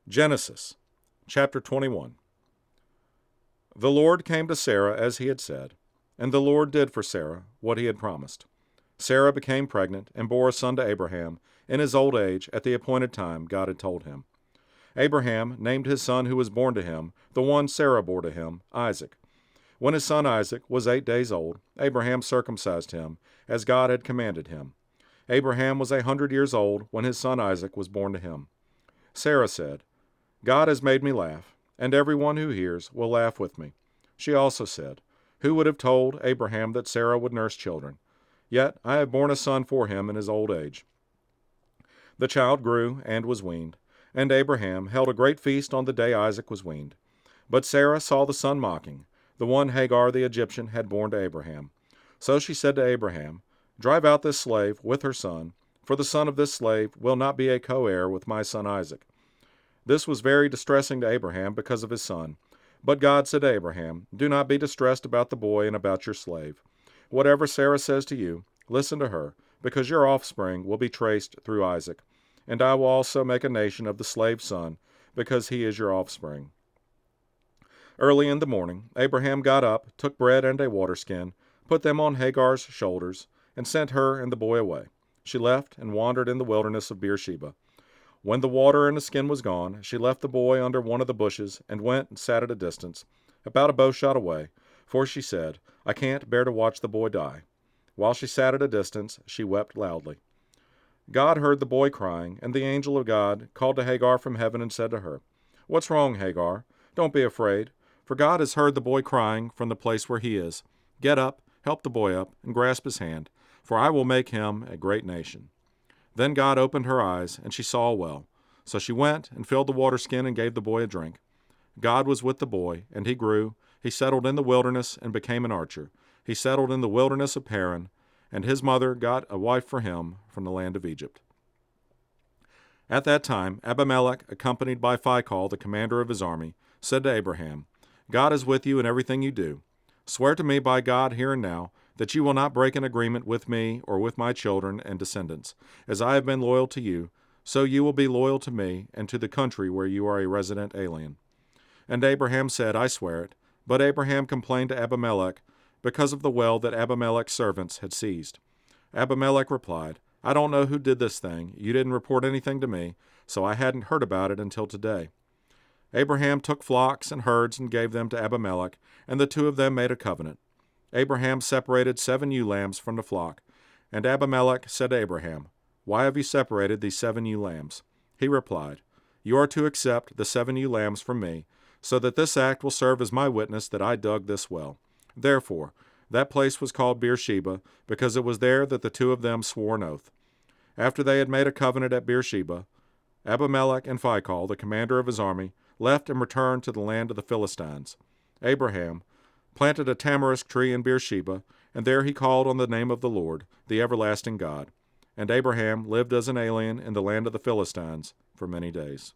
Genesis chapter 21. The Lord came to Sarah as he had said, and the Lord did for Sarah what he had promised. Sarah became pregnant and bore a son to Abraham in his old age at the appointed time God had told him. Abraham named his son who was born to him, the one Sarah bore to him, Isaac. When his son Isaac was 8 days old, Abraham circumcised him, as God had commanded him. Abraham was 100 years old when his son Isaac was born to him. Sarah said, God has made me laugh, and everyone who hears will laugh with me. She also said, Who would have told Abraham that Sarah would nurse children? Yet I have borne a son for him in his old age. The child grew and was weaned, and Abraham held a great feast on the day Isaac was weaned. But Sarah saw the son mocking, the one Hagar the Egyptian had borne to Abraham. So she said to Abraham, Drive out this slave with her son, for the son of this slave will not be a co-heir with my son Isaac. This was very distressing to Abraham because of his son. But God said to Abraham, Do not be distressed about the boy and about your slave. Whatever Sarah says to you, listen to her, because your offspring will be traced through Isaac. And I will also make a nation of the slave's son, because he is your offspring. Early in the morning, Abraham got up, took bread and a waterskin, put them on Hagar's shoulders, and sent her and the boy away. She left and wandered in the wilderness of Beersheba. When the water in the skin was gone, she left the boy under one of the bushes and went and sat at a distance, about a bowshot away, for she said, I can't bear to watch the boy die. While she sat at a distance, she wept loudly. God heard the boy crying, and the angel of God called to Hagar from heaven and said to her, What's wrong, Hagar? Don't be afraid, for God has heard the boy crying from the place where he is. Get up, help the boy up, and grasp his hand, for I will make him a great nation. Then God opened her eyes, and she saw well. So she went and filled the waterskin and gave the boy a drink. God was with the boy, and he grew. He settled in the wilderness and became an archer. He settled in the wilderness of Paran, and his mother got a wife for him from the land of Egypt. At that time, Abimelech, accompanied by Phicol, the commander of his army, said to Abraham, God is with you in everything you do. Swear to me by God here and now that you will not break an agreement with me or with my children and descendants. As I have been loyal to you, so you will be loyal to me and to the country where you are a resident alien. And Abraham said, I swear it. But Abraham complained to Abimelech because of the well that Abimelech's servants had seized. Abimelech replied, I don't know who did this thing. You didn't report anything to me, so I hadn't heard about it until today. Abraham took flocks and herds and gave them to Abimelech, and the two of them made a covenant. Abraham separated 7 ewe lambs from the flock, and Abimelech said to Abraham, Why have you separated these 7 ewe lambs? He replied, You are to accept the 7 ewe lambs from me, so that this act will serve as my witness that I dug this well. Therefore, that place was called Beersheba, because it was there that the two of them swore an oath. After they had made a covenant at Beersheba, Abimelech and Phicol, the commander of his army, left and returned to the land of the Philistines. Abraham planted a tamarisk tree in Beersheba, and there he called on the name of the Lord, the everlasting God. And Abraham lived as an alien in the land of the Philistines for many days.